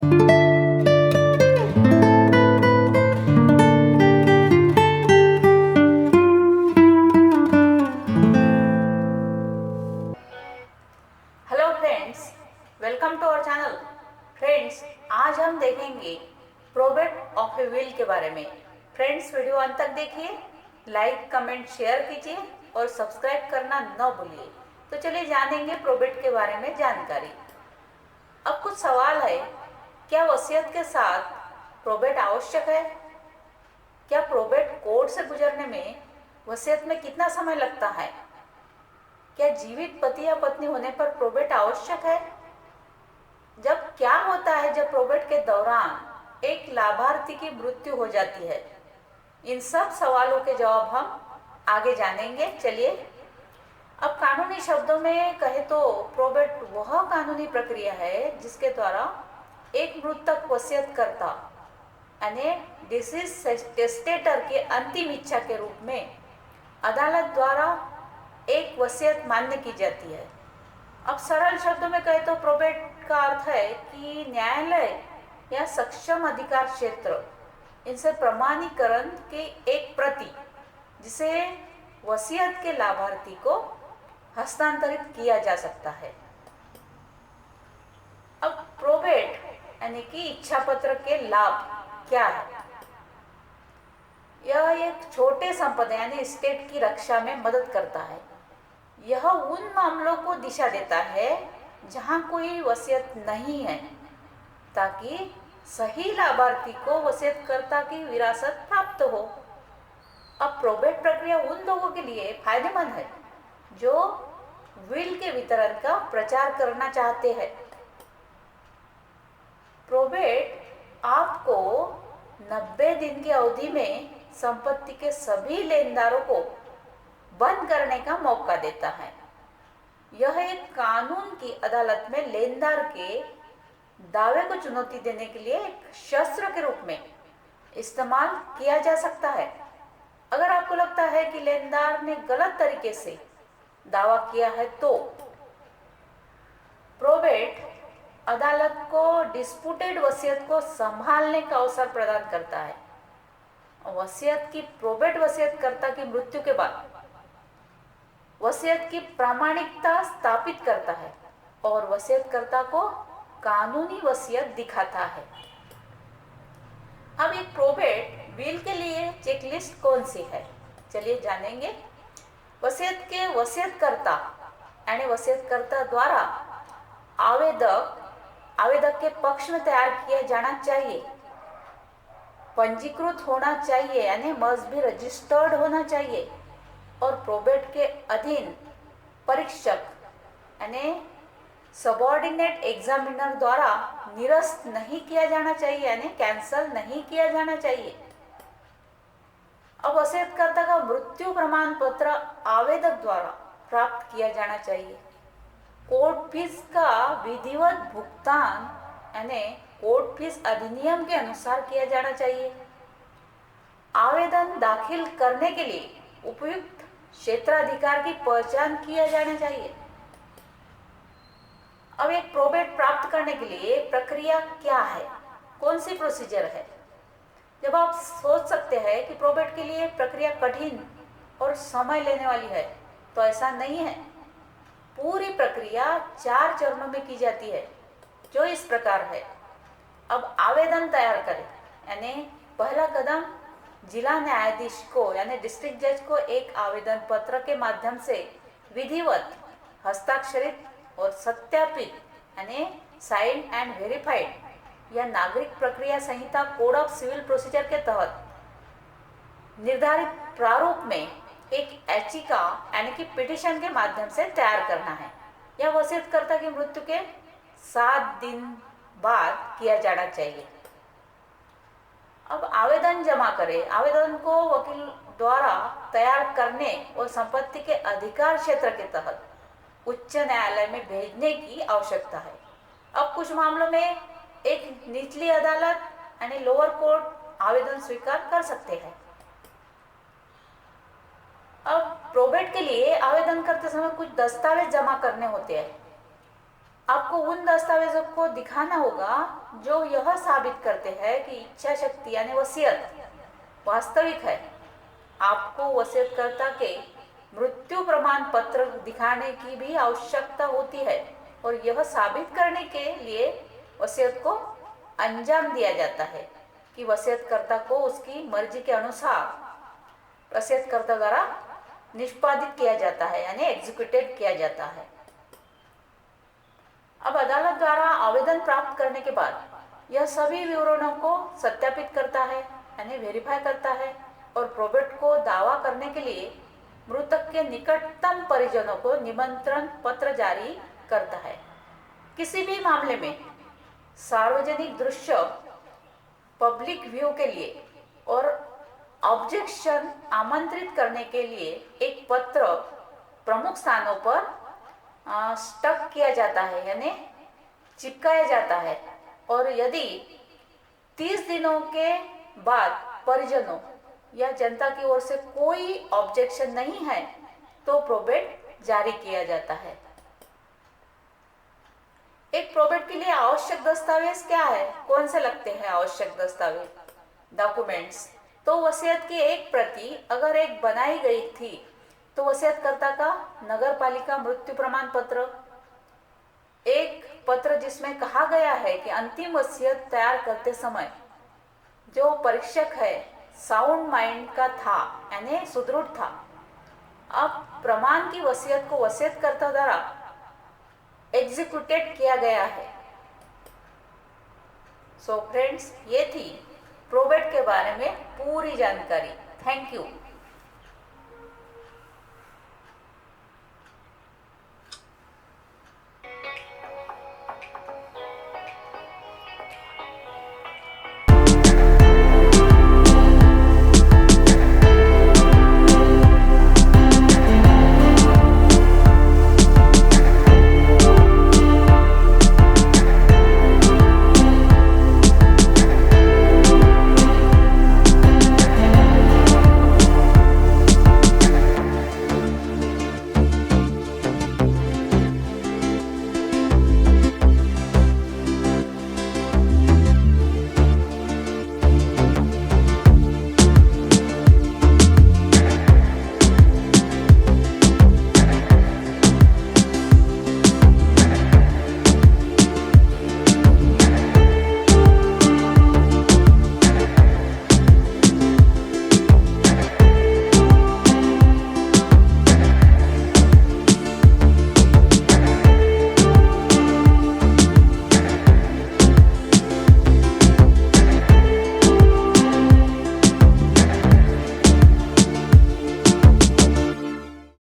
Hello friends, welcome to our channel. Friends, आज हम देखेंगे प्रोबेट ऑफ ए विल के बारे में। फ्रेंड्स, वीडियो अंत तक देखिए, लाइक कमेंट शेयर कीजिए और सब्सक्राइब करना न भूलिए। तो चलिए जानेंगे प्रोबेट के बारे में जानकारी। अब कुछ सवाल है, क्या वसीयत के साथ प्रोबेट आवश्यक है? क्या प्रोबेट कोर्ट से गुजरने में वसीयत में कितना समय लगता है? क्या जीवित पति या पत्नी होने पर प्रोबेट आवश्यक है? क्या होता है जब प्रोबेट के दौरान एक लाभार्थी की मृत्यु हो जाती है? इन सब सवालों के जवाब हम आगे जानेंगे। चलिए, अब कानूनी शब्दों में कहे तो प्रोबेट वह कानूनी प्रक्रिया है जिसके द्वारा एक मृतक वसीयतकर्ता यानी डिसीज टेस्टेटर की अंतिम इच्छा के रूप में अदालत द्वारा एक वसीयत मान्य की जाती है। अब सरल शब्दों में कहे तो प्रोबेट का अर्थ है कि न्यायालय या सक्षम अधिकार क्षेत्र इनसे प्रमाणीकरण की एक प्रति जिसे वसीयत के लाभार्थी को हस्तांतरित किया जा सकता है। अब प्रोबेट यानी कि इच्छा पत्र के लाभ क्या है? यह एक छोटे संपदा यानी स्टेट की रक्षा में मदद करता है। यह उन मामलों को दिशा देता है जहां कोई वसीयत नहीं है, ताकि सही लाभार्थी को वसीयतकर्ता की विरासत प्राप्त हो। अब प्रोबेट प्रक्रिया उन लोगों के लिए फायदेमंद है जो विल के वितरण का प्रचार करना चाहते हैं। प्रोबेट आपको 90 दिन की अवधि में संपत्ति के सभी लेनदारों को बंद करने का मौका देता है। यह एक कानून की अदालत में लेनदार के दावे को चुनौती देने के लिए एक शस्त्र के रूप में इस्तेमाल किया जा सकता है। अगर आपको लगता है कि लेनदार ने गलत तरीके से दावा किया है तो प्रोबेट अदालत को डिस्प्यूटेड वसीयत को संभालने का अवसर प्रदान करता है। वसीयत की प्रोबेट वसीयतकर्ता की मृत्यु के बाद वसीयत की प्रामाणिकता स्थापित करता है और वसीयतकर्ता को कानूनी वसीयत दिखाता है। अब एक प्रोबेट विल के लिए चेकलिस्ट कौन सी है? चलिए जानेंगे। वसीयत के वसीयतकर्ता यानी वसीयतकर्ता द्वारा आवेदक के पक्ष में तैयार किया जाना चाहिए, पंजीकृत होना चाहिए यानी मस्ट बी रजिस्टर्ड होना चाहिए, और प्रोबेट के अधीन परीक्षक यानी सबऑर्डिनेट एग्जामिनर द्वारा निरस्त नहीं किया जाना चाहिए यानी कैंसल नहीं किया जाना चाहिए। अब वसीयतकर्ता का मृत्यु प्रमाण पत्र आवेदक द्वारा प्राप्त किया जाना चाहिए। कोर्ट फीस का विधिवत भुगतान यानी कोर्ट फीस अधिनियम के अनुसार किया जाना चाहिए। आवेदन दाखिल करने के लिए उपयुक्त क्षेत्राधिकार की पहचान किया जाना चाहिए। अब एक प्रोबेट प्राप्त करने के लिए प्रक्रिया क्या है? कौन सी प्रोसीजर है? जब आप सोच सकते हैं कि प्रोबेट के लिए प्रक्रिया कठिन और समय लेने वाली है, तो ऐसा नहीं है। पूरी प्रक्रिया 4 चरणों में की जाती है, जो इस प्रकार है। अब आवेदन तैयार करें यानी पहला कदम जिला न्यायाधीश को यानी डिस्ट्रिक्ट जज को एक आवेदन पत्र के माध्यम से विधिवत हस्ताक्षरित और सत्यापित यानी साइन एंड वेरीफाइड या नागरिक प्रक्रिया संहिता कोड ऑफ सिविल प्रोसीजर के तहत निर्धारित प्रारूप में एक याचिका यानी कि पिटीशन के माध्यम से तैयार करना है। यह वसीयतकर्ता की मृत्यु के 7 दिन बाद किया जाना चाहिए। अब आवेदन जमा करें। आवेदन को वकील द्वारा तैयार करने और संपत्ति के अधिकार क्षेत्र के तहत उच्च न्यायालय में भेजने की आवश्यकता है। अब कुछ मामलों में एक निचली अदालत यानी लोअर कोर्ट आवेदन स्वीकार कर सकते हैं। अब प्रोबेट के लिए आवेदन करते समय कुछ दस्तावेज जमा करने होते हैं। आपको उन दस्तावेजों को दिखाना होगा जो यह साबित करते हैं कि इच्छा शक्ति यानी वसीयत वास्तविक है। आपको वसीयतकर्ता के मृत्यु प्रमाण पत्र दिखाने की भी आवश्यकता होती है और यह साबित करने के लिए वसीयत को अंजाम दिया जाता है कि वसीयतकर्ता को उसकी मर्जी के अनुसार वसीयतकर्ता द्वारा निष्पादित किया जाता है यानी एग्जीक्यूटेड किया जाता है। अब अदालत द्वारा आवेदन प्राप्त करने के बाद यह सभी विवरणों को सत्यापित करता है यानी वेरीफाई करता है और प्रोबेट को दावा करने के लिए मृतक के निकटतम परिजनों को निमंत्रण पत्र जारी करता है। किसी भी मामले में सार्वजनिक दृश्य पब्लिक व्यू के लिए और ऑब्जेक्शन आमंत्रित करने के लिए एक पत्र प्रमुख स्थानों पर स्टक किया जाता है यानी चिपकाया जाता है और यदि 30 दिनों के बाद परिजनों या जनता की ओर से कोई ऑब्जेक्शन नहीं है तो प्रोबेट जारी किया जाता है। एक प्रोबेट के लिए आवश्यक दस्तावेज क्या है, कौन से लगते हैं आवश्यक दस्तावेज डॉक्यूमेंट्स? तो वसीयत की एक प्रति अगर एक बनाई गई थी तो वसीयतकर्ता का नगर पालिका मृत्यु प्रमाण पत्र, एक पत्र जिसमें कहा गया है कि अंतिम वसीयत तैयार करते समय जो परीक्षक है साउंड माइंड का था यानी सुदृढ़ था। अब प्रमाण की वसीयत को वसीयतकर्ता द्वारा एग्जीक्यूटेड किया गया है। सो फ्रेंड्स, ये थी प्रोबेट के बारे में पूरी जानकारी। Thank you.